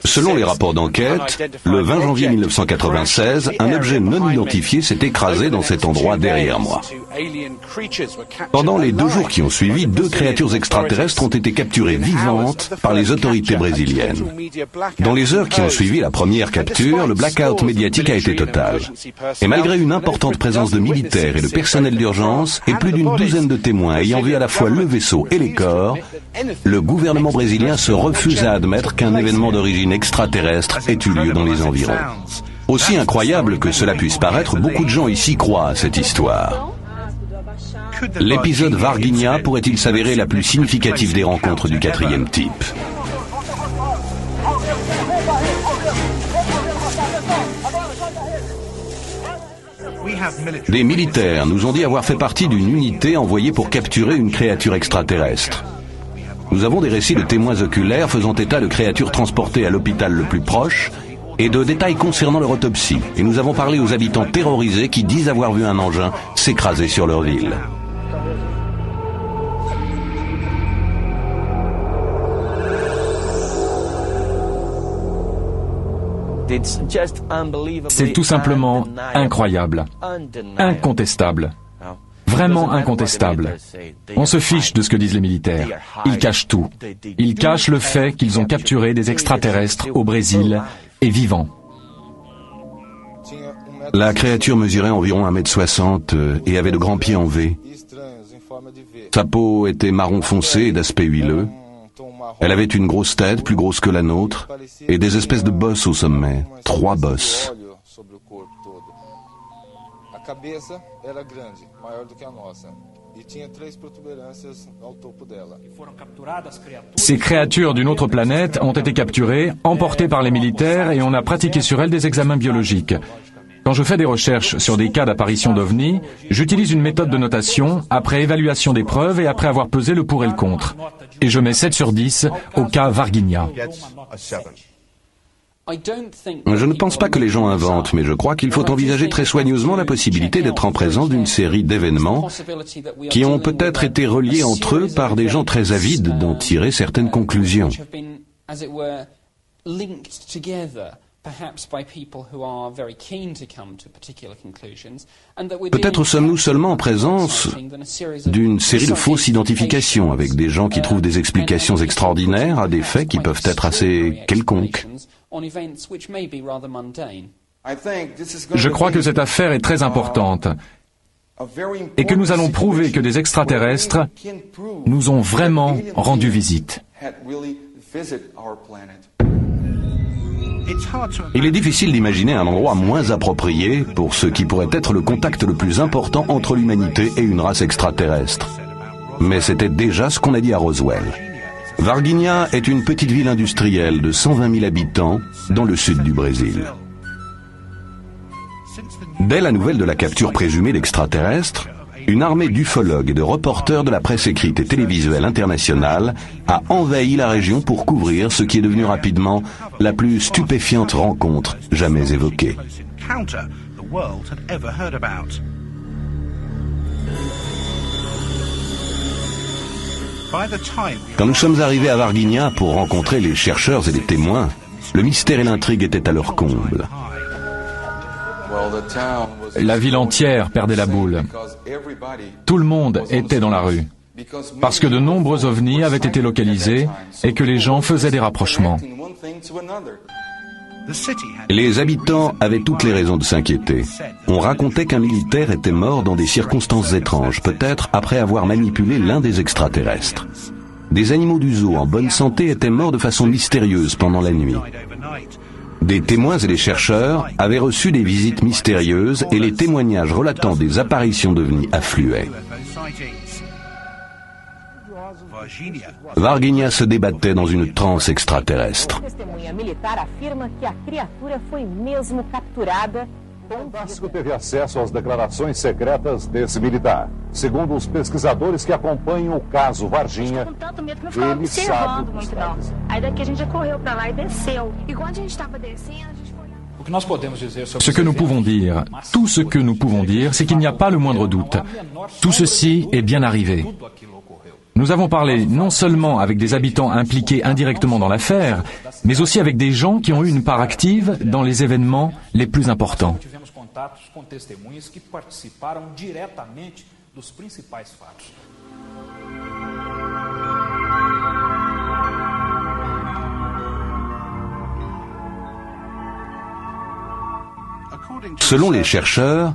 Selon les rapports d'enquête, le 20 janvier 1996, un objet non identifié s'est écrasé dans cet endroit derrière moi. Pendant les 2 jours qui ont suivi, 2 créatures extraterrestres ont été capturées vivantes par les autorités brésiliennes. Dans les heures qui ont suivi la première capture, le blackout médiatique a été total. Et malgré une importante présence de militaires et de personnel d'urgence et plus d'une douzaine de témoins ayant vu à la fois le vaisseau et les corps, le gouvernement brésilien se refuse à admettre qu'un événement d'origine extraterrestre ait eu lieu dans les environs. Aussi incroyable que cela puisse paraître, beaucoup de gens ici croient à cette histoire. L'épisode Varginha pourrait-il s'avérer la plus significative des rencontres du 4e type? Des militaires nous ont dit avoir fait partie d'une unité envoyée pour capturer une créature extraterrestre. Nous avons des récits de témoins oculaires faisant état de créatures transportées à l'hôpital le plus proche et de détails concernant leur autopsie. Et nous avons parlé aux habitants terrorisés qui disent avoir vu un engin s'écraser sur leur ville. C'est tout simplement incroyable, incontestable, vraiment incontestable. On se fiche de ce que disent les militaires. Ils cachent tout. Ils cachent le fait qu'ils ont capturé des extraterrestres au Brésil et vivants. La créature mesurait environ 1,60 m et avait de grands pieds en V. Sa peau était marron foncé et d'aspect huileux. Elle avait une grosse tête, plus grosse que la nôtre, et des espèces de bosses au sommet, 3 bosses. Ces créatures d'une autre planète ont été capturées, emportées par les militaires et on a pratiqué sur elles des examens biologiques. Quand je fais des recherches sur des cas d'apparition d'OVNI, j'utilise une méthode de notation après évaluation des preuves et après avoir pesé le pour et le contre. Et je mets 7 sur 10 au cas Varginha. Je ne pense pas que les gens inventent, mais je crois qu'il faut envisager très soigneusement la possibilité d'être en présence d'une série d'événements qui ont peut-être été reliés entre eux par des gens très avides d'en tirer certaines conclusions. Peut-être sommes-nous seulement en présence d'une série de fausses identifications avec des gens qui trouvent des explications extraordinaires à des faits qui peuvent être assez quelconques. Je crois que cette affaire est très importante et que nous allons prouver que des extraterrestres nous ont vraiment rendu visite. Il est difficile d'imaginer un endroit moins approprié pour ce qui pourrait être le contact le plus important entre l'humanité et une race extraterrestre. Mais c'était déjà ce qu'on a dit à Roswell. Varginha est une petite ville industrielle de 120 000 habitants dans le sud du Brésil. Dès la nouvelle de la capture présumée d'extraterrestres, une armée d'ufologues et de reporters de la presse écrite et télévisuelle internationale a envahi la région pour couvrir ce qui est devenu rapidement la plus stupéfiante rencontre jamais évoquée. Quand nous sommes arrivés à Varginha pour rencontrer les chercheurs et les témoins, le mystère et l'intrigue étaient à leur comble. La ville entière perdait la boule. Tout le monde était dans la rue, parce que de nombreux ovnis avaient été localisés et que les gens faisaient des rapprochements. Les habitants avaient toutes les raisons de s'inquiéter. On racontait qu'un militaire était mort dans des circonstances étranges, peut-être après avoir manipulé l'un des extraterrestres. Des animaux du zoo en bonne santé étaient morts de façon mystérieuse pendant la nuit. Des témoins et des chercheurs avaient reçu des visites mystérieuses et les témoignages relatant des apparitions d'ovnis affluaient. Varginha se débattait dans une transe extraterrestre. Fantástico teve acesso às declarações secretas desse militar. Segundo os pesquisadores que acompanham o caso Varginha, ele sabe o que está dizendo. Aí daqui a gente já correu para lá e desceu. E quando a gente estava descendo, a gente foi... Ce que nous pouvons dire, tout ce que nous pouvons dire, c'est qu'il n'y a pas le moindre doute. Tout ceci est bien arrivé. Nous avons parlé non seulement avec des habitants impliqués indirectement dans l'affaire, mais aussi avec des gens qui ont eu une part active dans les événements les plus importants. Tivemos contatos com testemunhas que participaram diretamente dos principais fatos. Selon les chercheurs,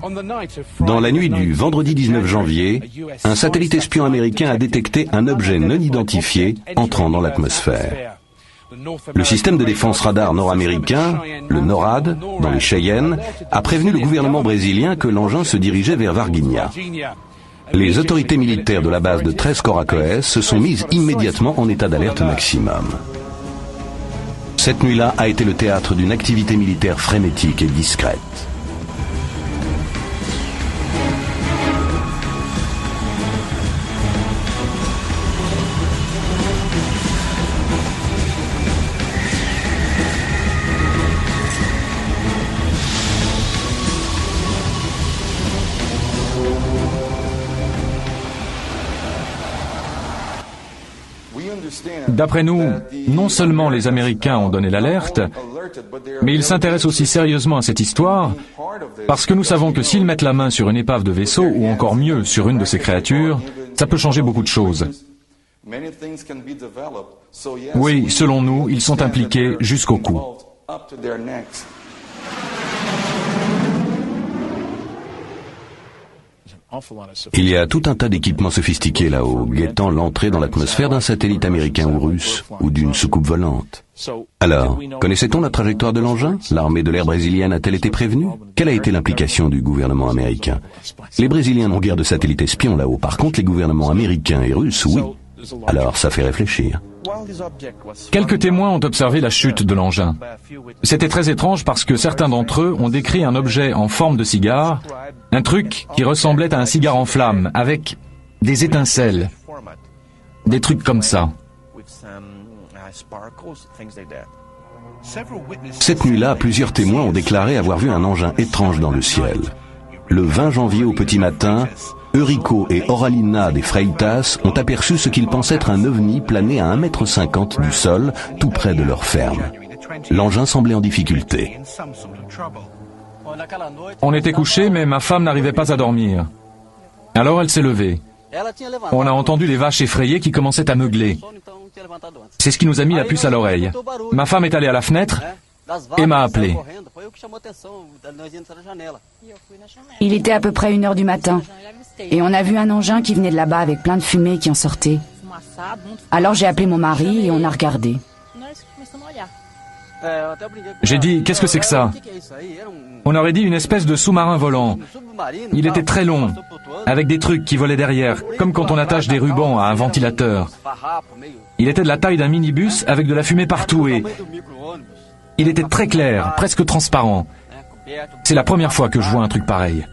dans la nuit du vendredi 19 janvier, un satellite espion américain a détecté un objet non identifié entrant dans l'atmosphère. Le système de défense radar nord-américain, le NORAD, dans les Cheyennes, a prévenu le gouvernement brésilien que l'engin se dirigeait vers Varginha. Les autorités militaires de la base de 13 Coracoès se sont mises immédiatement en état d'alerte maximum. Cette nuit-là a été le théâtre d'une activité militaire frénétique et discrète. D'après nous, non seulement les Américains ont donné l'alerte, mais ils s'intéressent aussi sérieusement à cette histoire parce que nous savons que s'ils mettent la main sur une épave de vaisseau, ou encore mieux sur une de ces créatures, ça peut changer beaucoup de choses. Oui, selon nous, ils sont impliqués jusqu'au cou. Il y a tout un tas d'équipements sophistiqués là-haut, guettant l'entrée dans l'atmosphère d'un satellite américain ou russe, ou d'une soucoupe volante. Alors, connaissait-on la trajectoire de l'engin? L'armée de l'air brésilienne a-t-elle été prévenue? Quelle a été l'implication du gouvernement américain? Les Brésiliens n'ont guère de satellites espions là-haut, par contre les gouvernements américains et russes, oui. Alors ça fait réfléchir. Quelques témoins ont observé la chute de l'engin. C'était très étrange parce que certains d'entre eux ont décrit un objet en forme de cigare, un truc qui ressemblait à un cigare en flammes, avec des étincelles, des trucs comme ça. Cette nuit-là, plusieurs témoins ont déclaré avoir vu un engin étrange dans le ciel. Le 20 janvier au petit matin, Eurico et Oralina des Freitas ont aperçu ce qu'ils pensaient être un ovni plané à 1,50 m du sol, tout près de leur ferme. L'engin semblait en difficulté. On était couchés, mais ma femme n'arrivait pas à dormir. Alors elle s'est levée. On a entendu les vaches effrayées qui commençaient à meugler. C'est ce qui nous a mis la puce à l'oreille. Ma femme est allée à la fenêtre et m'a appelé. Il était à peu près 1 h du matin et on a vu un engin qui venait de là-bas avec plein de fumée qui en sortait. Alors j'ai appelé mon mari et on a regardé. J'ai dit, qu'est-ce que c'est que ça? On aurait dit une espèce de sous-marin volant. Il était très long, avec des trucs qui volaient derrière, comme quand on attache des rubans à un ventilateur. Il était de la taille d'un minibus avec de la fumée partout et il était très clair, presque transparent. C'est la première fois que je vois un truc pareil.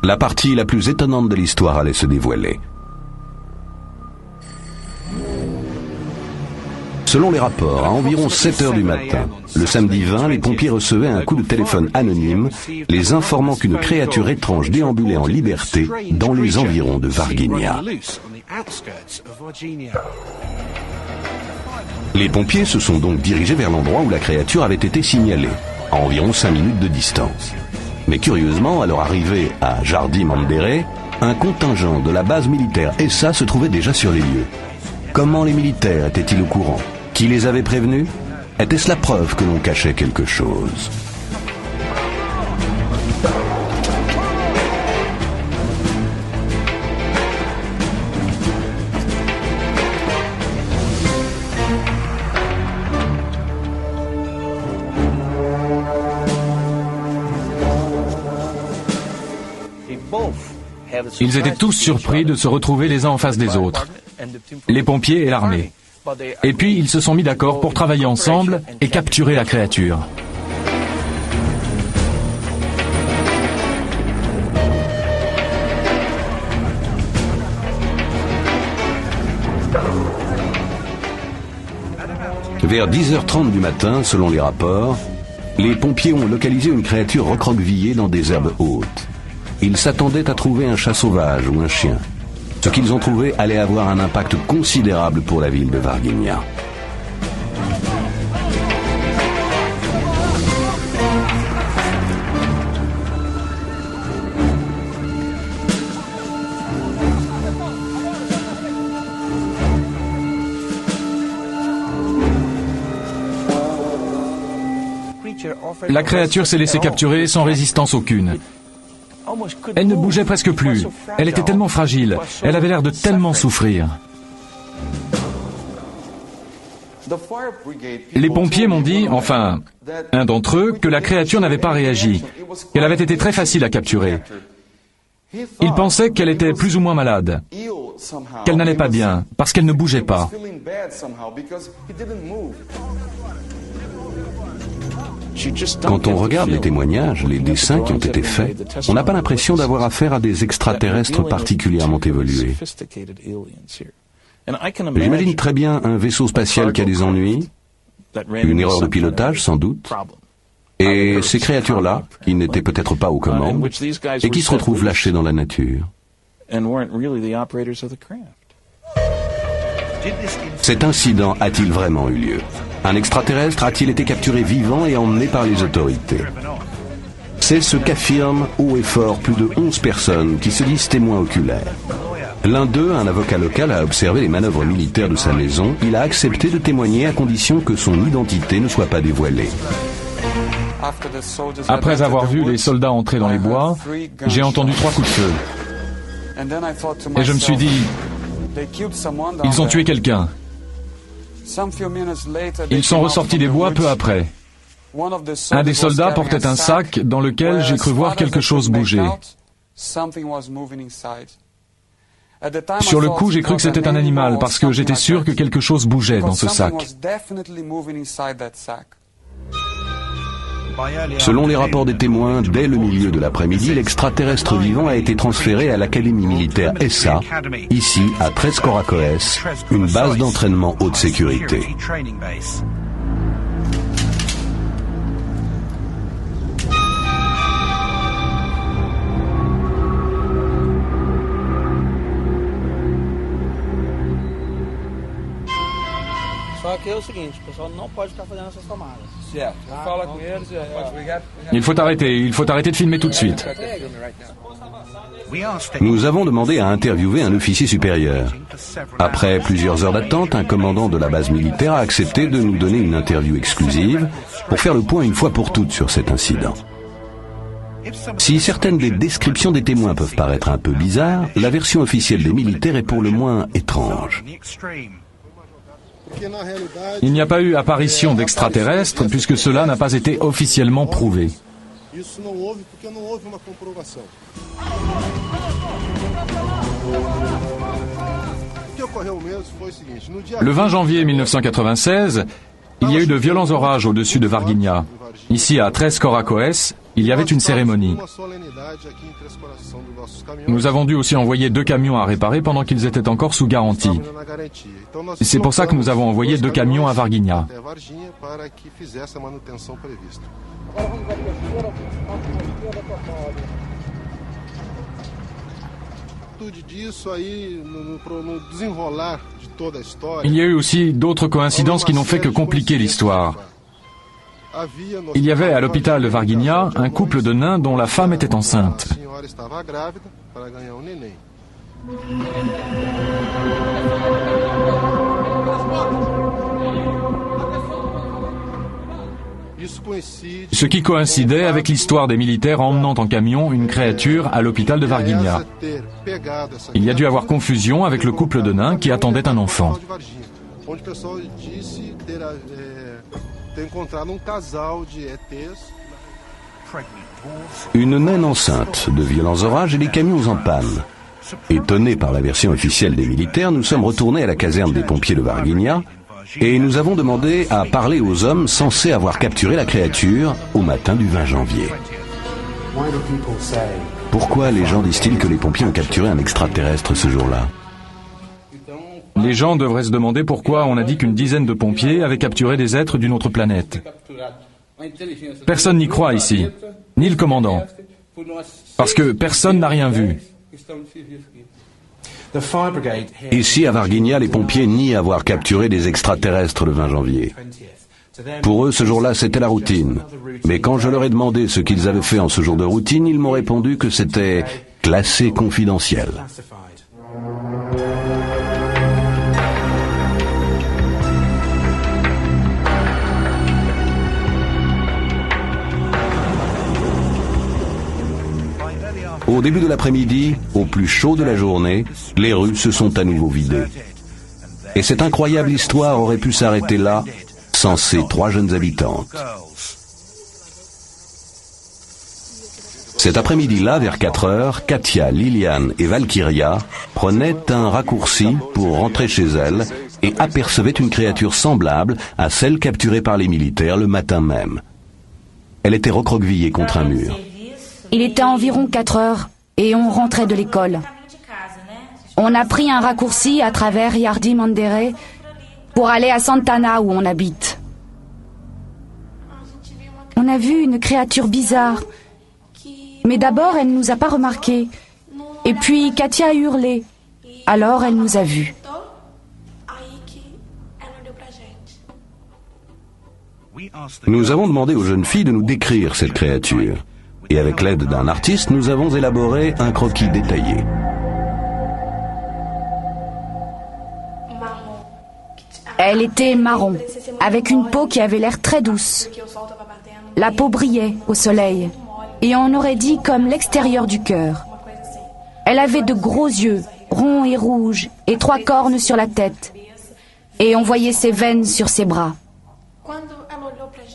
La partie la plus étonnante de l'histoire allait se dévoiler. Selon les rapports, à environ 7 h du matin, le samedi 20, les pompiers recevaient un coup de téléphone anonyme les informant qu'une créature étrange déambulait en liberté dans les environs de Varginha. Les pompiers se sont donc dirigés vers l'endroit où la créature avait été signalée, à environ 5 minutes de distance. Mais curieusement, à leur arrivée à Jardim Mandere, un contingent de la base militaire ESA se trouvait déjà sur les lieux. Comment les militaires étaient-ils au courant? Qui les avait prévenus? Était-ce la preuve que l'on cachait quelque chose? Ils étaient tous surpris de se retrouver les uns en face des autres, les pompiers et l'armée. Et puis ils se sont mis d'accord pour travailler ensemble et capturer la créature. Vers 10 h 30 du matin, selon les rapports, Les pompiers ont localisé une créature recroquevillée dans des herbes hautes. Ils s'attendaient à trouver un chat sauvage ou un chien. Ce qu'ils ont trouvé allait avoir un impact considérable pour la ville de Varginha. La créature s'est laissée capturer sans résistance aucune. Elle ne bougeait presque plus. Elle était tellement fragile. Elle avait l'air de tellement souffrir. Les pompiers m'ont dit, enfin, un d'entre eux, que la créature n'avait pas réagi, qu'elle avait été très facile à capturer. Ils pensaient qu'elle était plus ou moins malade, qu'elle n'allait pas bien, parce qu'elle ne bougeait pas. Quand on regarde les témoignages, les dessins qui ont été faits, on n'a pas l'impression d'avoir affaire à des extraterrestres particulièrement évolués. J'imagine très bien un vaisseau spatial qui a des ennuis, une erreur de pilotage sans doute, et ces créatures-là, qui n'étaient peut-être pas aux commandes, et qui se retrouvent lâchées dans la nature. Cet incident a-t-il vraiment eu lieu? Un extraterrestre a-t-il été capturé vivant et emmené par les autorités? C'est ce qu'affirment haut et fort plus de 11 personnes qui se disent témoins oculaires. L'un d'eux, un avocat local, a observé les manœuvres militaires de sa maison. Il a accepté de témoigner à condition que son identité ne soit pas dévoilée. Après avoir vu les soldats entrer dans les bois, j'ai entendu 3 coups de feu. Et je me suis dit, ils ont tué quelqu'un. Ils sont ressortis des bois peu après. Un des soldats portait un sac dans lequel j'ai cru voir quelque chose bouger. Sur le coup, j'ai cru que c'était un animal parce que j'étais sûr que quelque chose bougeait dans ce sac. Selon les rapports des témoins, dès le milieu de l'après-midi, l'extraterrestre vivant a été transféré à l'Académie militaire ESA, ici à Três Coracoes, une base d'entraînement haute sécurité. Il faut arrêter de filmer tout de suite. Nous avons demandé à interviewer un officier supérieur. Après plusieurs heures d'attente, un commandant de la base militaire a accepté de nous donner une interview exclusive pour faire le point une fois pour toutes sur cet incident. Si certaines des descriptions des témoins peuvent paraître un peu bizarres, la version officielle des militaires est pour le moins étrange. Il n'y a pas eu apparition d'extraterrestres puisque cela n'a pas été officiellement prouvé. Le 20 janvier 1996, il y a eu de violents orages au-dessus de Varginha. Ici, à Três Coracoes, il y avait une cérémonie. Nous avons dû aussi envoyer 2 camions à réparer pendant qu'ils étaient encore sous garantie. C'est pour ça que nous avons envoyé 2 camions à Varginha. Il y a eu aussi d'autres coïncidences qui n'ont fait que compliquer l'histoire. Il y avait à l'hôpital de Varginha un couple de nains dont la femme était enceinte. Ce qui coïncidait avec l'histoire des militaires emmenant en camion une créature à l'hôpital de Varginha. Il y a dû avoir confusion avec le couple de nains qui attendait un enfant. Une naine enceinte, de violents orages et des camions en panne. Étonnés par la version officielle des militaires, nous sommes retournés à la caserne des pompiers de Varginha et nous avons demandé à parler aux hommes censés avoir capturé la créature au matin du 20 janvier. Pourquoi les gens disent-ils que les pompiers ont capturé un extraterrestre ce jour-là? Les gens devraient se demander pourquoi on a dit qu'une dizaine de pompiers avaient capturé des êtres d'une autre planète. Personne n'y croit ici, ni le commandant, parce que personne n'a rien vu. Ici, à Varginha, les pompiers nient avoir capturé des extraterrestres le 20 janvier. Pour eux, ce jour-là, c'était la routine. Mais quand je leur ai demandé ce qu'ils avaient fait en ce jour de routine, ils m'ont répondu que c'était classé confidentiel. Au début de l'après-midi, au plus chaud de la journée, les rues se sont à nouveau vidées. Et cette incroyable histoire aurait pu s'arrêter là, sans ces 3 jeunes habitantes. Cet après-midi-là, vers 4 heures, Katia, Liliane et Valkyria prenaient un raccourci pour rentrer chez elles et apercevaient une créature semblable à celle capturée par les militaires le matin même. Elle était recroquevillée contre un mur. Il était environ 4 heures et on rentrait de l'école. On a pris un raccourci à travers Jardim Mandere pour aller à Santana où on habite. On a vu une créature bizarre. Mais d'abord, elle ne nous a pas remarqués. Et puis, Katia a hurlé. Alors, elle nous a vus. Nous avons demandé aux jeunes filles de nous décrire cette créature. Et avec l'aide d'un artiste, nous avons élaboré un croquis détaillé. Elle était marron, avec une peau qui avait l'air très douce. La peau brillait au soleil, et on aurait dit comme l'extérieur du cœur. Elle avait de gros yeux, ronds et rouges, et 3 cornes sur la tête. Et on voyait ses veines sur ses bras.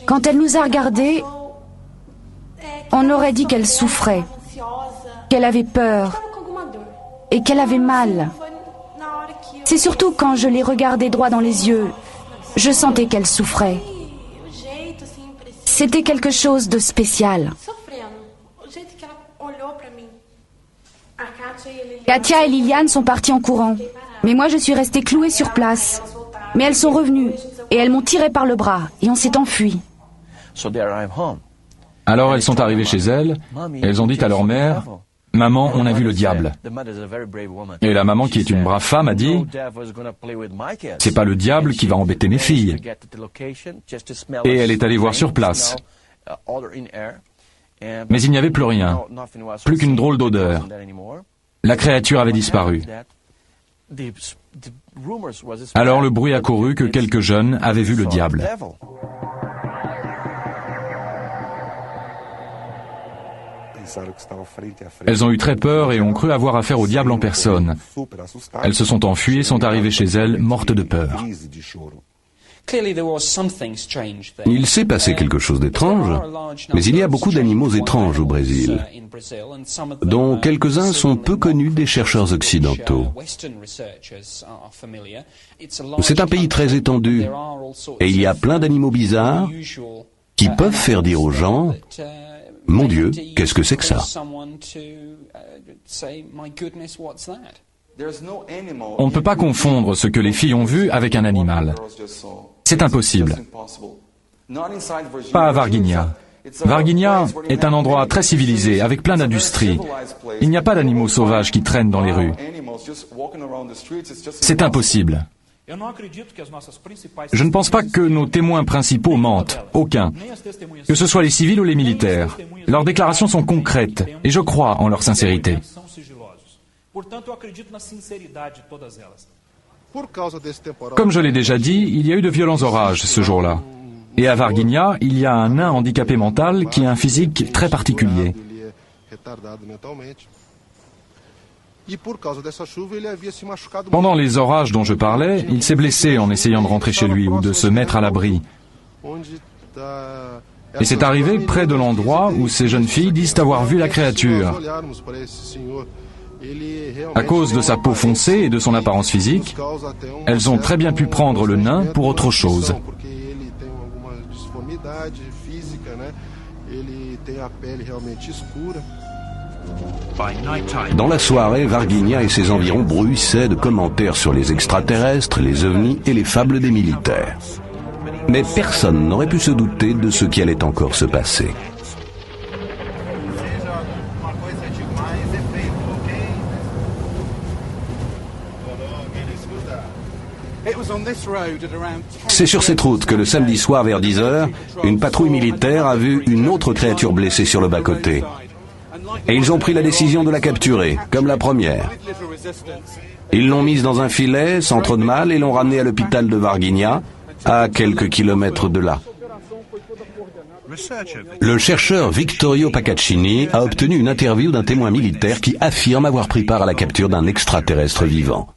Quand elle nous a regardés, on aurait dit qu'elle souffrait, qu'elle avait peur et qu'elle avait mal. C'est surtout quand je l'ai regardée droit dans les yeux, je sentais qu'elle souffrait. C'était quelque chose de spécial. Katia et Liliane sont parties en courant, mais moi je suis restée clouée sur place. Mais elles sont revenues et elles m'ont tiré par le bras et on s'est enfui. Alors elles sont arrivées chez elles, et elles ont dit à leur mère, « Maman, on a vu le diable. » Et la maman, qui est une brave femme, a dit, « C'est pas le diable qui va embêter mes filles. » Et elle est allée voir sur place. Mais il n'y avait plus rien, plus qu'une drôle d'odeur. La créature avait disparu. Alors le bruit a couru que quelques jeunes avaient vu le diable. Elles ont eu très peur et ont cru avoir affaire au diable en personne. Elles se sont enfuies et sont arrivées chez elles, mortes de peur. Il s'est passé quelque chose d'étrange, mais il y a beaucoup d'animaux étranges au Brésil, dont quelques-uns sont peu connus des chercheurs occidentaux. C'est un pays très étendu, et il y a plein d'animaux bizarres qui peuvent faire dire aux gens « Mon Dieu, qu'est-ce que c'est que ça ?» On ne peut pas confondre ce que les filles ont vu avec un animal. C'est impossible. Pas à Varginha. Varginha est un endroit très civilisé, avec plein d'industries. Il n'y a pas d'animaux sauvages qui traînent dans les rues. C'est impossible. Je ne pense pas que nos témoins principaux mentent, aucun. Que ce soit les civils ou les militaires. Leurs déclarations sont concrètes, et je crois en leur sincérité. Comme je l'ai déjà dit, il y a eu de violents orages ce jour-là. Et à Varginha, il y a un nain handicapé mental qui a un physique très particulier. Pendant les orages dont je parlais, il s'est blessé en essayant de rentrer chez lui ou de se mettre à l'abri. Et c'est arrivé près de l'endroit où ces jeunes filles disent avoir vu la créature. À cause de sa peau foncée et de son apparence physique, elles ont très bien pu prendre le nain pour autre chose. Dans la soirée, Varginha et ses environs bruissaient de commentaires sur les extraterrestres, les ovnis et les fables des militaires. Mais personne n'aurait pu se douter de ce qui allait encore se passer. C'est sur cette route que le samedi soir vers 10 h, une patrouille militaire a vu une autre créature blessée sur le bas-côté. Et ils ont pris la décision de la capturer, comme la première. Ils l'ont mise dans un filet, sans trop de mal, et l'ont ramenée à l'hôpital de Varginha, à quelques kilomètres de là. Le chercheur Vittorio Paccaccini a obtenu une interview d'un témoin militaire qui affirme avoir pris part à la capture d'un extraterrestre vivant.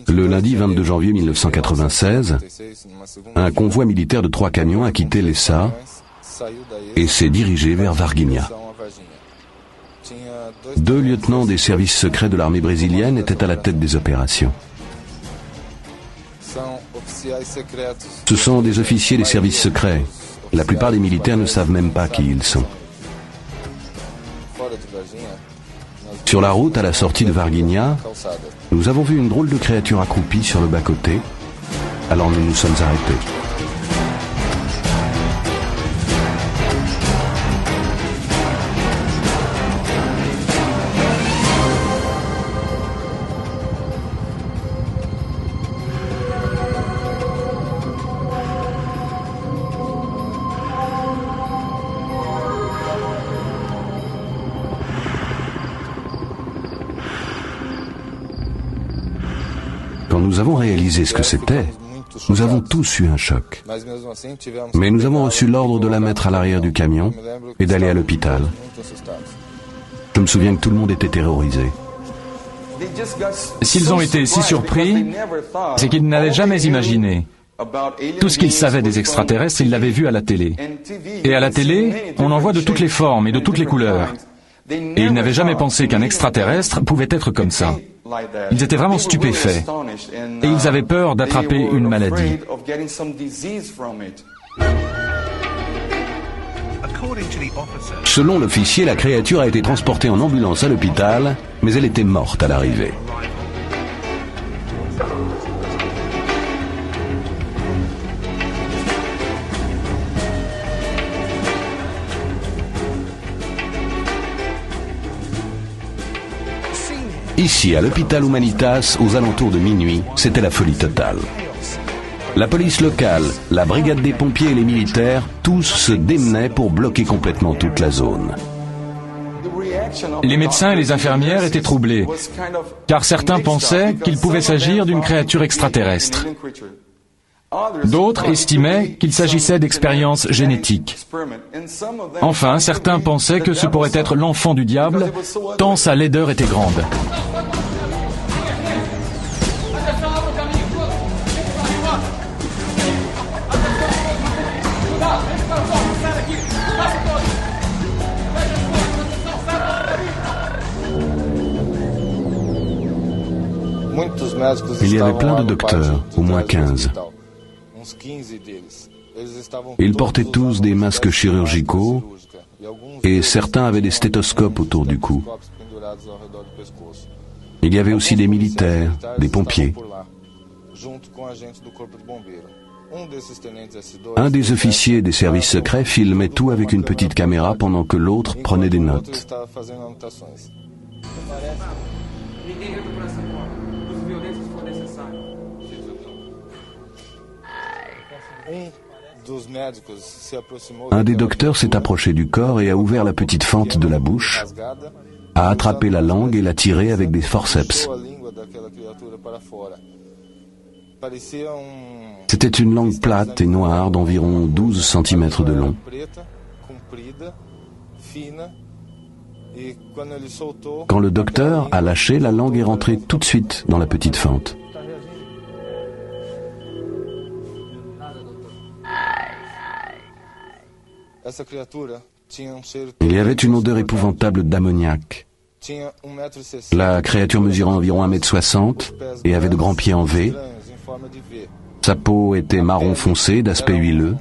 Le lundi 22 janvier 1996, un convoi militaire de 3 camions a quitté l'Essa et s'est dirigé vers Varginha. 2 lieutenants des services secrets de l'armée brésilienne étaient à la tête des opérations. Ce sont des officiers des services secrets. La plupart des militaires ne savent même pas qui ils sont. Sur la route à la sortie de Varginha, nous avons vu une drôle de créature accroupie sur le bas-côté. Alors nous nous sommes arrêtés. Quand nous avons réalisé ce que c'était, nous avons tous eu un choc. Mais nous avons reçu l'ordre de la mettre à l'arrière du camion et d'aller à l'hôpital. Je me souviens que tout le monde était terrorisé. S'ils ont été si surpris, c'est qu'ils n'avaient jamais imaginé. Tout ce qu'ils savaient des extraterrestres, ils l'avaient vu à la télé. Et à la télé, on en voit de toutes les formes et de toutes les couleurs. Et ils n'avaient jamais pensé qu'un extraterrestre pouvait être comme ça. Ils étaient vraiment stupéfaits. Et ils avaient peur d'attraper une maladie. Selon l'officier, la créature a été transportée en ambulance à l'hôpital, mais elle était morte à l'arrivée. Ici, à l'hôpital Humanitas, aux alentours de minuit, c'était la folie totale. La police locale, la brigade des pompiers et les militaires, tous se démenaient pour bloquer complètement toute la zone. Les médecins et les infirmières étaient troublés, car certains pensaient qu'il pouvait s'agir d'une créature extraterrestre. D'autres estimaient qu'il s'agissait d'expériences génétiques. Enfin, certains pensaient que ce pourrait être l'enfant du diable, tant sa laideur était grande. Il y avait plein de docteurs, au moins 15. Ils portaient tous des masques chirurgicaux et certains avaient des stéthoscopes autour du cou. Il y avait aussi des militaires, des pompiers. Un des officiers des services secrets filmait tout avec une petite caméra pendant que l'autre prenait des notes. Un des docteurs s'est approché du corps et a ouvert la petite fente de la bouche, a attrapé la langue et l'a tirée avec des forceps. C'était une langue plate et noire d'environ 12 cm de long. Quand le docteur a lâché, la langue est rentrée tout de suite dans la petite fente. Il y avait une odeur épouvantable d'ammoniac. La créature mesurait environ 1,60 m et avait de grands pieds en V. Sa peau était marron foncé, d'aspect huileux.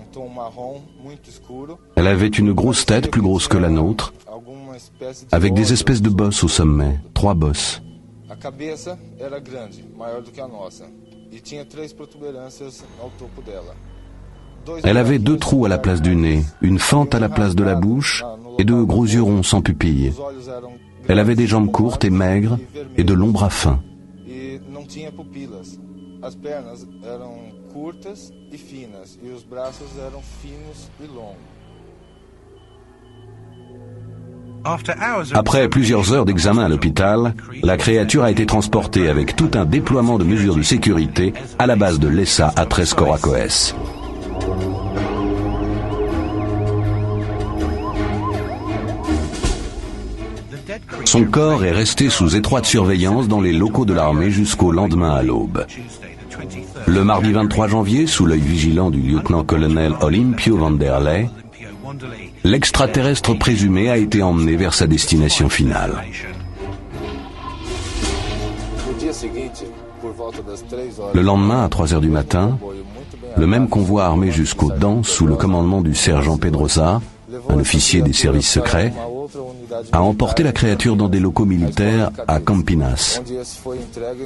Elle avait une grosse tête, plus grosse que la nôtre, avec des espèces de bosses au sommet, 3 bosses. Elle avait 2 trous à la place du nez, une fente à la place de la bouche et 2 gros yeux ronds sans pupilles. Elle avait des jambes courtes et maigres et de longs bras fins. Après plusieurs heures d'examen à l'hôpital, la créature a été transportée avec tout un déploiement de mesures de sécurité à la base de l'ESA à Tres Coracoes. Son corps est resté sous étroite surveillance dans les locaux de l'armée jusqu'au lendemain à l'aube. Le mardi 23 janvier, sous l'œil vigilant du lieutenant-colonel Olimpio Vanderlei, l'extraterrestre présumé a été emmené vers sa destination finale. Le lendemain, à 3 heures du matin, le même convoi armé jusqu'aux dents, sous le commandement du sergent Pedrosa, un officier des services secrets, a emporté la créature dans des locaux militaires à Campinas.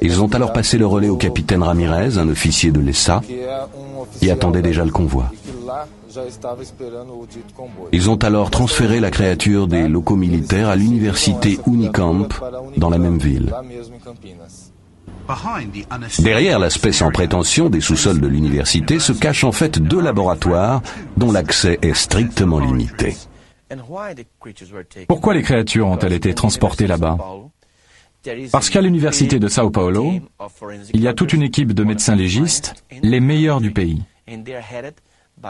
Ils ont alors passé le relais au capitaine Ramirez, un officier de l'ESA, qui attendait déjà le convoi. Ils ont alors transféré la créature des locaux militaires à l'université Unicamp, dans la même ville. Derrière l'aspect sans prétention des sous-sols de l'université se cachent en fait 2 laboratoires dont l'accès est strictement limité. Pourquoi les créatures ont-elles été transportées là-bas? Parce qu'à l'université de Sao Paulo, il y a toute une équipe de médecins légistes, les meilleurs du pays.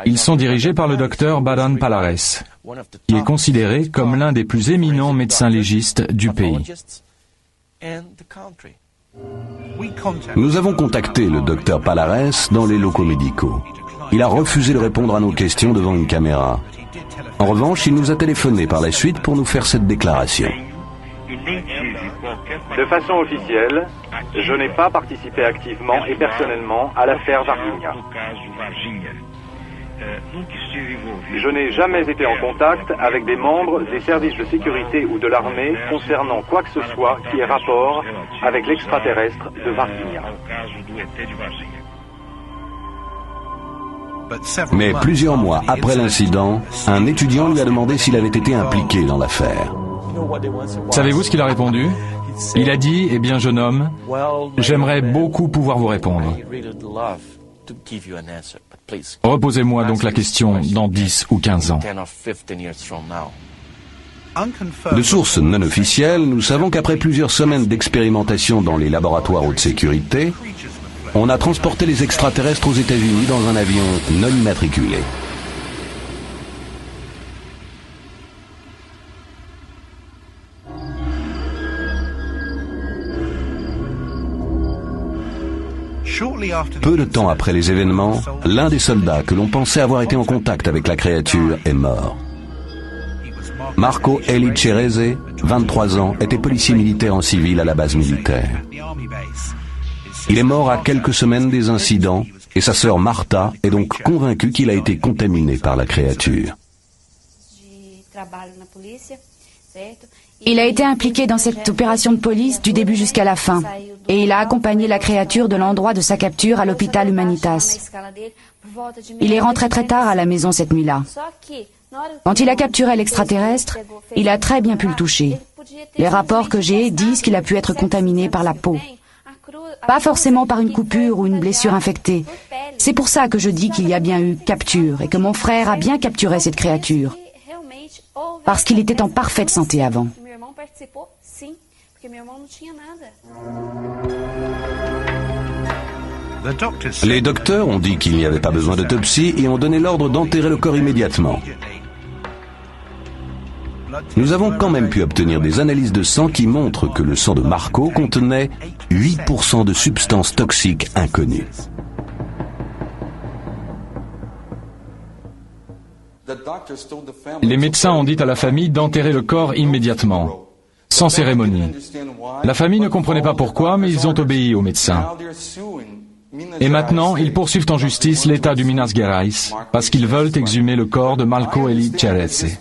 Ils sont dirigés par le docteur Badan Palares, qui est considéré comme l'un des plus éminents médecins légistes du pays. Nous avons contacté le docteur Palares dans les locaux médicaux. Il a refusé de répondre à nos questions devant une caméra. En revanche, il nous a téléphoné par la suite pour nous faire cette déclaration. De façon officielle, je n'ai pas participé activement et personnellement à l'affaire Varginha. Je n'ai jamais été en contact avec des membres des services de sécurité ou de l'armée concernant quoi que ce soit qui ait rapport avec l'extraterrestre de Varginha. Mais plusieurs mois après l'incident, un étudiant lui a demandé s'il avait été impliqué dans l'affaire. Savez-vous ce qu'il a répondu? Il a dit, eh bien jeune homme, j'aimerais beaucoup pouvoir vous répondre. Reposez-moi donc la question dans 10 ou 15 ans. De sources non officielles, nous savons qu'après plusieurs semaines d'expérimentation dans les laboratoires haute sécurité, on a transporté les extraterrestres aux États-Unis dans un avion non immatriculé. Peu de temps après les événements, l'un des soldats que l'on pensait avoir été en contact avec la créature est mort. Marco Eli Cerese, 23 ans, était policier militaire en civil à la base militaire. Il est mort à quelques semaines des incidents et sa sœur Martha est donc convaincue qu'il a été contaminé par la créature. Il a été impliqué dans cette opération de police du début jusqu'à la fin. Et il a accompagné la créature de l'endroit de sa capture à l'hôpital Humanitas. Il est rentré très tard à la maison cette nuit-là. Quand il a capturé l'extraterrestre, il a très bien pu le toucher. Les rapports que j'ai disent qu'il a pu être contaminé par la peau. Pas forcément par une coupure ou une blessure infectée. C'est pour ça que je dis qu'il y a bien eu capture et que mon frère a bien capturé cette créature. Parce qu'il était en parfaite santé avant. Les docteurs ont dit qu'il n'y avait pas besoin d'autopsie et ont donné l'ordre d'enterrer le corps immédiatement. Nous avons quand même pu obtenir des analyses de sang qui montrent que le sang de Marco contenait 8% de substances toxiques inconnues. Les médecins ont dit à la famille d'enterrer le corps immédiatement, sans cérémonie. La famille ne comprenait pas pourquoi, mais ils ont obéi aux médecins. Et maintenant, ils poursuivent en justice l'État du Minas Gerais, parce qu'ils veulent exhumer le corps de Marco Eli Cerese.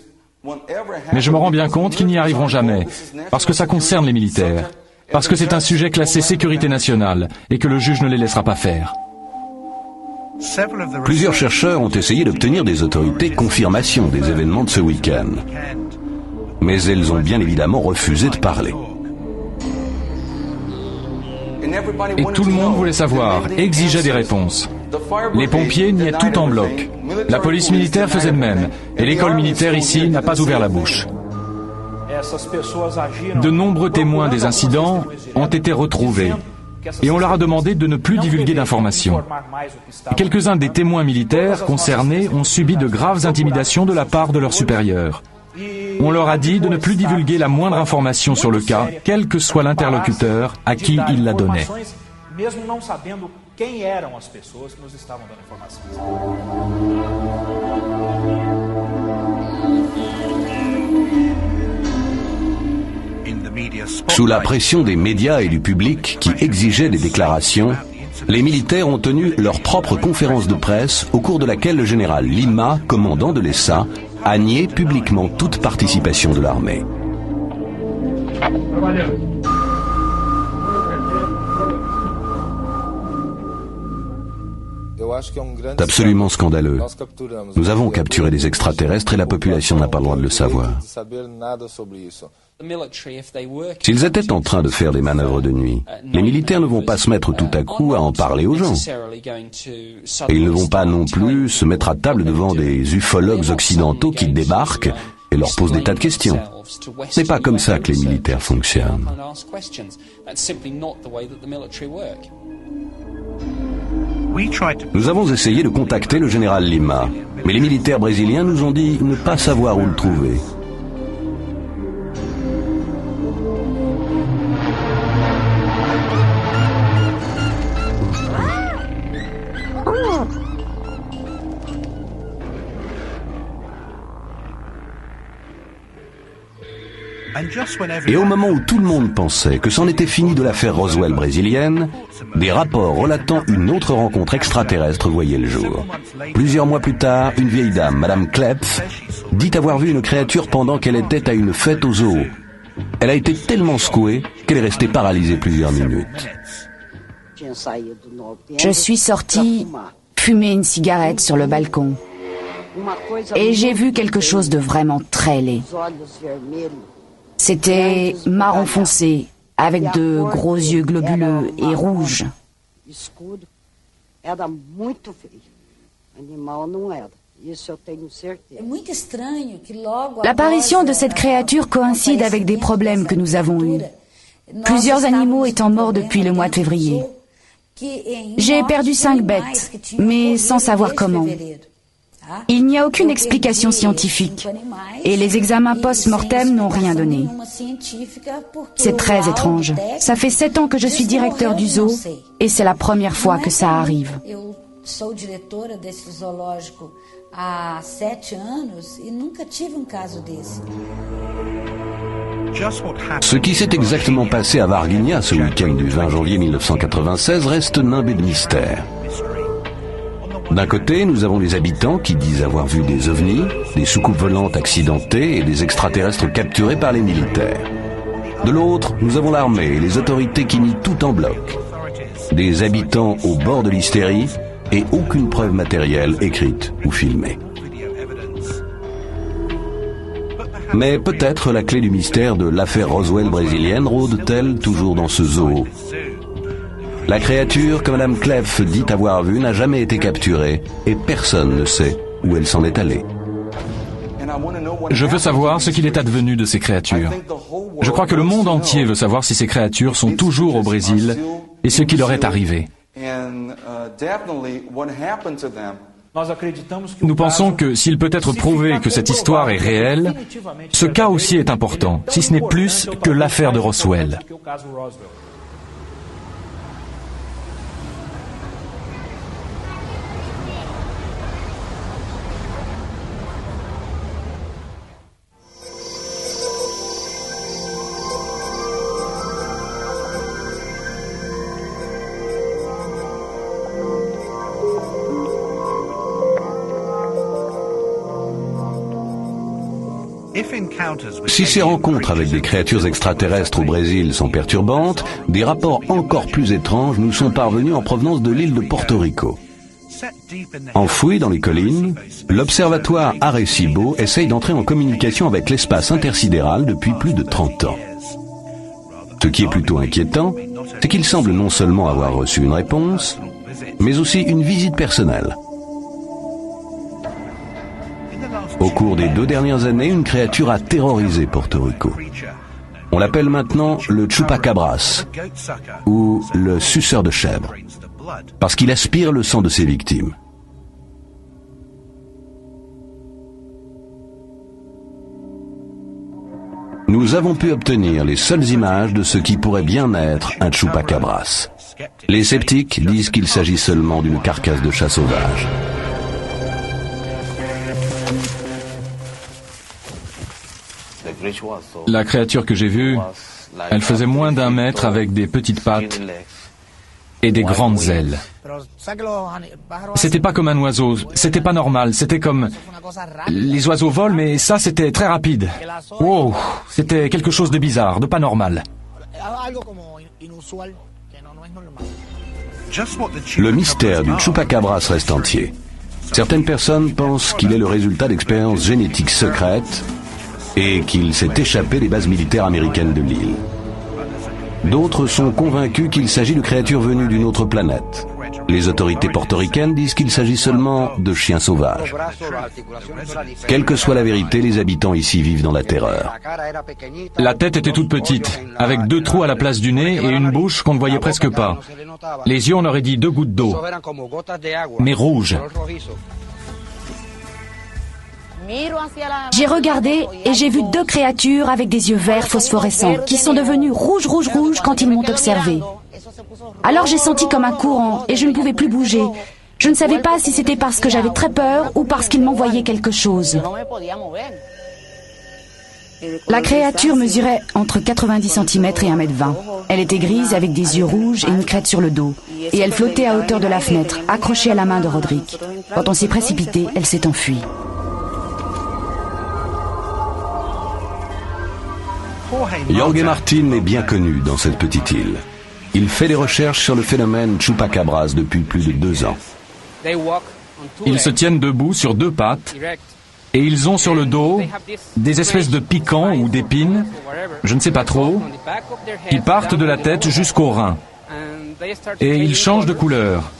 Mais je me rends bien compte qu'ils n'y arriveront jamais, parce que ça concerne les militaires. parce que c'est un sujet classé sécurité nationale et que le juge ne les laissera pas faire. Plusieurs chercheurs ont essayé d'obtenir des autorités confirmation des événements de ce week-end. Mais elles ont bien évidemment refusé de parler. Et tout le monde voulait savoir, exigeait des réponses. Les pompiers niaient tout en bloc. La police militaire faisait de même. Et l'école militaire ici n'a pas ouvert la bouche. De nombreux témoins des incidents ont été retrouvés. Et on leur a demandé de ne plus divulguer d'informations. Quelques-uns des témoins militaires concernés ont subi de graves intimidations de la part de leurs supérieurs. On leur a dit de ne plus divulguer la moindre information sur le cas, quel que soit l'interlocuteur à qui ils la donnaient. Sous la pression des médias et du public qui exigeaient des déclarations, les militaires ont tenu leur propre conférence de presse au cours de laquelle le général Lima, commandant de l'ESA, a nié publiquement toute participation de l'armée. C'est absolument scandaleux. Nous avons capturé des extraterrestres et la population n'a pas le droit de le savoir. S'ils étaient en train de faire des manœuvres de nuit, les militaires ne vont pas se mettre tout à coup à en parler aux gens. Et ils ne vont pas non plus se mettre à table devant des ufologues occidentaux qui débarquent et leur posent des tas de questions. Ce n'est pas comme ça que les militaires fonctionnent. Nous avons essayé de contacter le général Lima, mais les militaires brésiliens nous ont dit ne pas savoir où le trouver. Et au moment où tout le monde pensait que c'en était fini de l'affaire Roswell brésilienne, des rapports relatant une autre rencontre extraterrestre voyaient le jour. Plusieurs mois plus tard, une vieille dame, Madame Klepf, dit avoir vu une créature pendant qu'elle était à une fête au zoo. Elle a été tellement secouée qu'elle est restée paralysée plusieurs minutes. Je suis sortie fumer une cigarette sur le balcon. Et j'ai vu quelque chose de vraiment très laid. C'était marron foncé, avec de gros yeux globuleux et rouges. L'apparition de cette créature coïncide avec des problèmes que nous avons eus. Plusieurs animaux étant morts depuis le mois de février. J'ai perdu 5 bêtes, mais sans savoir comment. Il n'y a aucune explication scientifique et les examens post-mortem n'ont rien donné. C'est très étrange. Ça fait 7 ans que je suis directeur du zoo et c'est la première fois que ça arrive. Ce qui s'est exactement passé à Varginha ce week-end du 20 janvier 1996 reste nimbé de mystère. D'un côté, nous avons les habitants qui disent avoir vu des ovnis, des soucoupes volantes accidentées et des extraterrestres capturés par les militaires. De l'autre, nous avons l'armée et les autorités qui nient tout en bloc. Des habitants au bord de l'hystérie et aucune preuve matérielle écrite ou filmée. Mais peut-être la clé du mystère de l'affaire Roswell brésilienne rôde-t-elle toujours dans ce zoo. La créature que Madame Klepf dit avoir vue n'a jamais été capturée et personne ne sait où elle s'en est allée. Je veux savoir ce qu'il est advenu de ces créatures. Je crois que le monde entier veut savoir si ces créatures sont toujours au Brésil et ce qui leur est arrivé. Nous pensons que s'il peut être prouvé que cette histoire est réelle, ce cas aussi est important, si ce n'est plus que l'affaire de Roswell. Si ces rencontres avec des créatures extraterrestres au Brésil sont perturbantes, des rapports encore plus étranges nous sont parvenus en provenance de l'île de Porto Rico. Enfoui dans les collines, l'observatoire Arecibo essaye d'entrer en communication avec l'espace intersidéral depuis plus de 30 ans. Ce qui est plutôt inquiétant, c'est qu'il semble non seulement avoir reçu une réponse, mais aussi une visite personnelle. Au cours des 2 dernières années, une créature a terrorisé Porto Rico. On l'appelle maintenant le chupacabras, ou le suceur de chèvre, parce qu'il aspire le sang de ses victimes. Nous avons pu obtenir les seules images de ce qui pourrait bien être un chupacabras. Les sceptiques disent qu'il s'agit seulement d'une carcasse de chat sauvage. La créature que j'ai vue, elle faisait moins d'1 mètre avec des petites pattes et des grandes ailes. C'était pas comme un oiseau, c'était pas normal, c'était comme... Les oiseaux volent, mais ça c'était très rapide. Wow, c'était quelque chose de bizarre, de pas normal. Le mystère du chupacabras reste entier. Certaines personnes pensent qu'il est le résultat d'expériences génétiques secrètes et qu'il s'est échappé des bases militaires américaines de l'île. D'autres sont convaincus qu'il s'agit de créatures venues d'une autre planète. Les autorités portoricaines disent qu'il s'agit seulement de chiens sauvages. Quelle que soit la vérité, les habitants ici vivent dans la terreur. La tête était toute petite, avec 2 trous à la place du nez et une bouche qu'on ne voyait presque pas. Les yeux, on aurait dit 2 gouttes d'eau, mais rouges. J'ai regardé et j'ai vu 2 créatures avec des yeux verts phosphorescents qui sont devenus rouges quand ils m'ont observé. Alors j'ai senti comme un courant et je ne pouvais plus bouger. Je ne savais pas si c'était parce que j'avais très peur ou parce qu'ils m'envoyaient quelque chose. La créature mesurait entre 90 cm et 1,20 m. Elle était grise avec des yeux rouges et une crête sur le dos. Et elle flottait à hauteur de la fenêtre, accrochée à la main de Roderick. Quand on s'est précipité, elle s'est enfuie. Jorge Martin est bien connu dans cette petite île. Il fait des recherches sur le phénomène chupacabras depuis plus de 2 ans. Ils se tiennent debout sur 2 pattes et ils ont sur le dos des espèces de piquants ou d'épines, je ne sais pas trop, qui partent de la tête jusqu'aux reins. Et ils changent de couleur.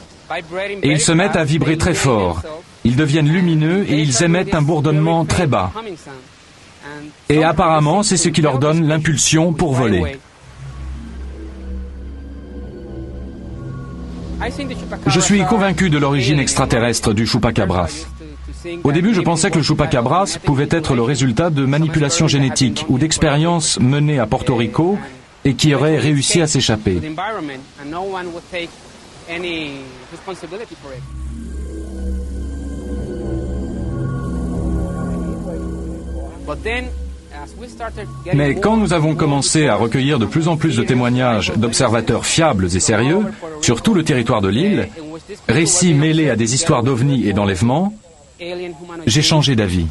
Et ils se mettent à vibrer très fort. Ils deviennent lumineux et ils émettent un bourdonnement très bas. Et apparemment, c'est ce qui leur donne l'impulsion pour voler. Je suis convaincu de l'origine extraterrestre du chupacabras. Au début, je pensais que le chupacabras pouvait être le résultat de manipulations génétiques ou d'expériences menées à Porto Rico et qui auraient réussi à s'échapper. Mais quand nous avons commencé à recueillir de plus en plus de témoignages d'observateurs fiables et sérieux sur tout le territoire de l'île, récits mêlés à des histoires d'ovnis et d'enlèvements, j'ai changé d'avis.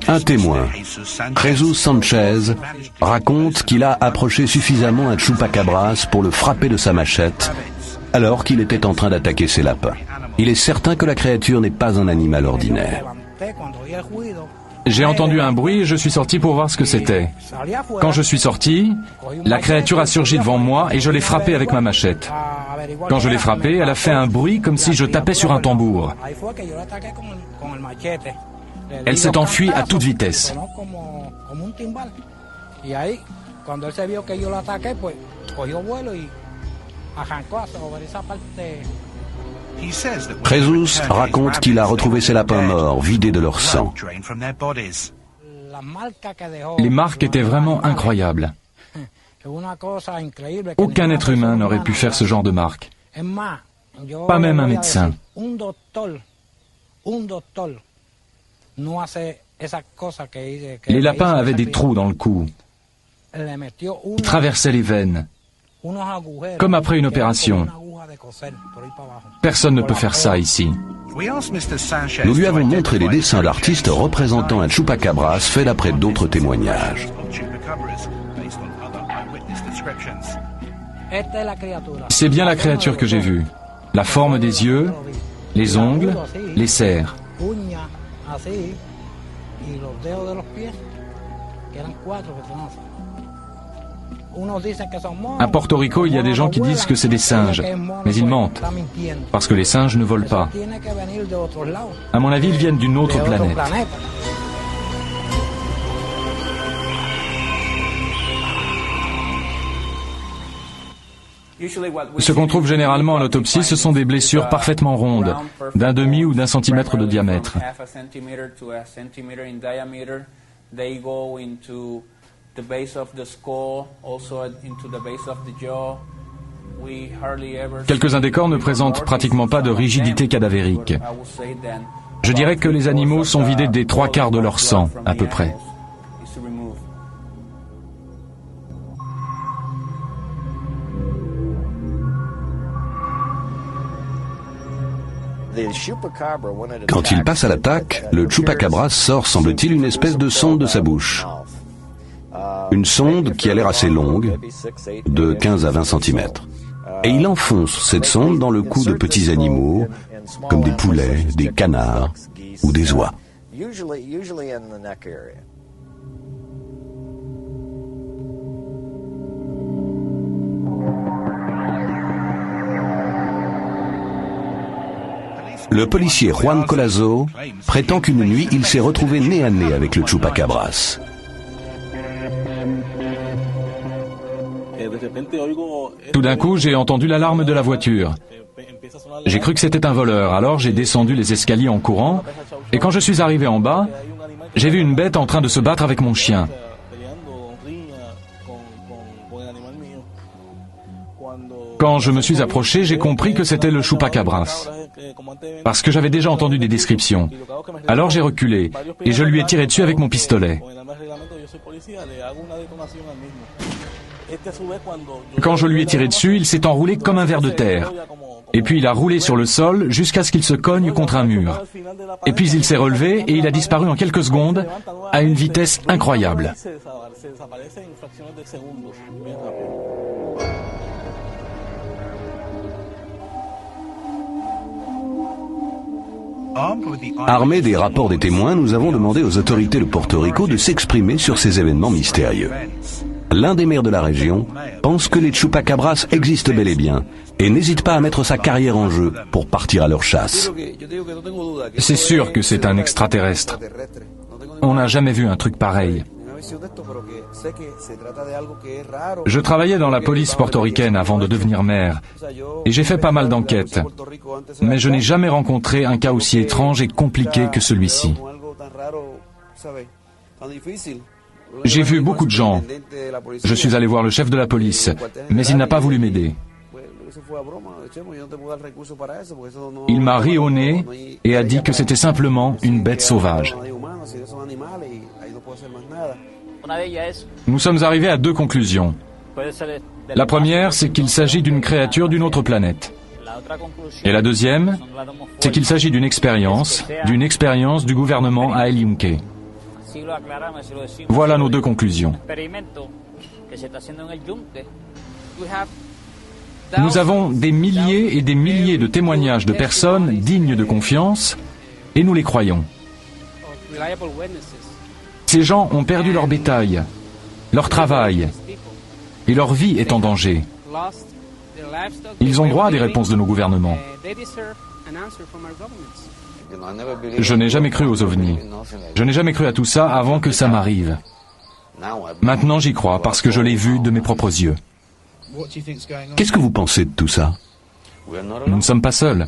Un témoin, Jesus Sanchez, raconte qu'il a approché suffisamment un chupacabras pour le frapper de sa machette alors qu'il était en train d'attaquer ses lapins. Il est certain que la créature n'est pas un animal ordinaire. J'ai entendu un bruit et je suis sorti pour voir ce que c'était. Quand je suis sorti, la créature a surgi devant moi et je l'ai frappée avec ma machette. Quand je l'ai frappée, elle a fait un bruit comme si je tapais sur un tambour. Elle s'est enfuie à toute vitesse. Jesus raconte qu'il a retrouvé ses lapins morts, vidés de leur sang. Les marques étaient vraiment incroyables. Aucun être humain n'aurait pu faire ce genre de marques. Pas même un médecin. Les lapins avaient des trous dans le cou. Ils traversaient les veines. Comme après une opération. Personne ne peut faire ça ici. Nous lui avons montré les dessins d'artistes représentant un chupacabras fait d'après d'autres témoignages. C'est bien la créature que j'ai vue. La forme des yeux, les ongles, les serres. À Porto Rico, il y a des gens qui disent que c'est des singes, mais ils mentent, parce que les singes ne volent pas. À mon avis, ils viennent d'une autre planète. Ce qu'on trouve généralement en autopsie, ce sont des blessures parfaitement rondes, d'un demi ou d'un centimètre de diamètre. Quelques-uns des corps ne présentent pratiquement pas de rigidité cadavérique. Je dirais que les animaux sont vidés des 3/4 de leur sang, à peu près. Quand il passe à l'attaque, le chupacabras sort, semble-t-il, une espèce de sonde de sa bouche. Une sonde qui a l'air assez longue, de 15 à 20 cm. Et il enfonce cette sonde dans le cou de petits animaux, comme des poulets, des canards ou des oies. Le policier Juan Colazo prétend qu'une nuit, il s'est retrouvé nez à nez avec le chupacabras. Tout d'un coup, j'ai entendu l'alarme de la voiture. J'ai cru que c'était un voleur, alors j'ai descendu les escaliers en courant, et quand je suis arrivé en bas, j'ai vu une bête en train de se battre avec mon chien. Quand je me suis approché, j'ai compris que c'était le chupacabras, parce que j'avais déjà entendu des descriptions. Alors j'ai reculé, et je lui ai tiré dessus avec mon pistolet. Quand je lui ai tiré dessus, il s'est enroulé comme un ver de terre. Et puis il a roulé sur le sol jusqu'à ce qu'il se cogne contre un mur. Et puis il s'est relevé et il a disparu en quelques secondes à une vitesse incroyable. Armés des rapports des témoins, nous avons demandé aux autorités de Porto Rico de s'exprimer sur ces événements mystérieux. L'un des maires de la région pense que les chupacabras existent bel et bien et n'hésite pas à mettre sa carrière en jeu pour partir à leur chasse. C'est sûr que c'est un extraterrestre. On n'a jamais vu un truc pareil. Je travaillais dans la police portoricaine avant de devenir maire et j'ai fait pas mal d'enquêtes, mais je n'ai jamais rencontré un cas aussi étrange et compliqué que celui-ci. J'ai vu beaucoup de gens. Je suis allé voir le chef de la police, mais il n'a pas voulu m'aider. Il m'a ri au nez et a dit que c'était simplement une bête sauvage. Nous sommes arrivés à deux conclusions. La première, c'est qu'il s'agit d'une créature d'une autre planète. Et la deuxième, c'est qu'il s'agit d'une expérience du gouvernement à El Yunque. Voilà nos deux conclusions. Nous avons des milliers et des milliers de témoignages de personnes dignes de confiance et nous les croyons. Ces gens ont perdu leur bétail, leur travail et leur vie est en danger. Ils ont droit à des réponses de nos gouvernements. Je n'ai jamais cru aux ovnis. Je n'ai jamais cru à tout ça avant que ça m'arrive. Maintenant j'y crois parce que je l'ai vu de mes propres yeux. Qu'est-ce que vous pensez de tout ça? Nous ne sommes pas seuls.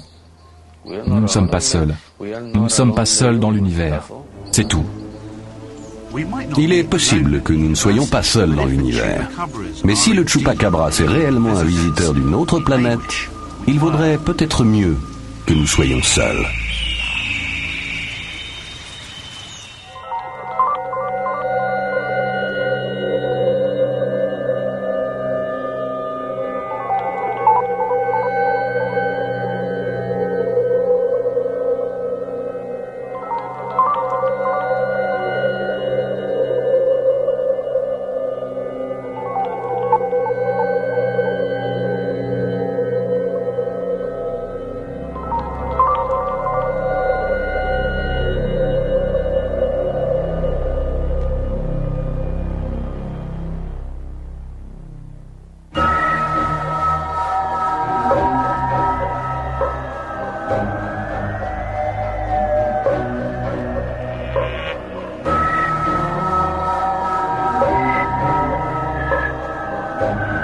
Nous ne sommes pas seuls. Nous ne sommes pas seuls dans l'univers. C'est tout. Il est possible que nous ne soyons pas seuls dans l'univers. Mais si le chupacabras est réellement un visiteur d'une autre planète, il vaudrait peut-être mieux que nous soyons seuls. Washington.